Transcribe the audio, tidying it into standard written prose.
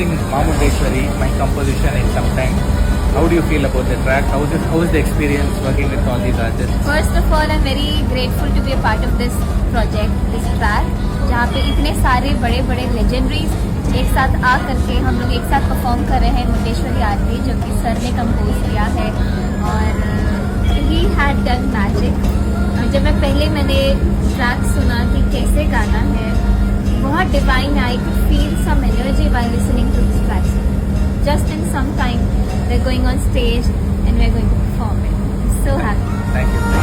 sing Mamundeshwari, my composition in some time. How do you feel about the track? How is the experience working with all these artists? First of all I am very grateful to be a part of this project, this track, जहाँ पे इतने सारे बड़े बड़े legendaries एक साथ आ करके हम लोग एक साथ परफॉर्म कर रहे हैं मुंडेश्वरी आरती, जो कि सर ने कंपोज किया है। और ही हैड डन मैजिक। जब मैंने ट्रैक सुना कि कैसे गाना है, बहुत divine, I could feel some energy while listening to this track. Just in some time we are going on stage and we are going to perform it. So happy. Thank you.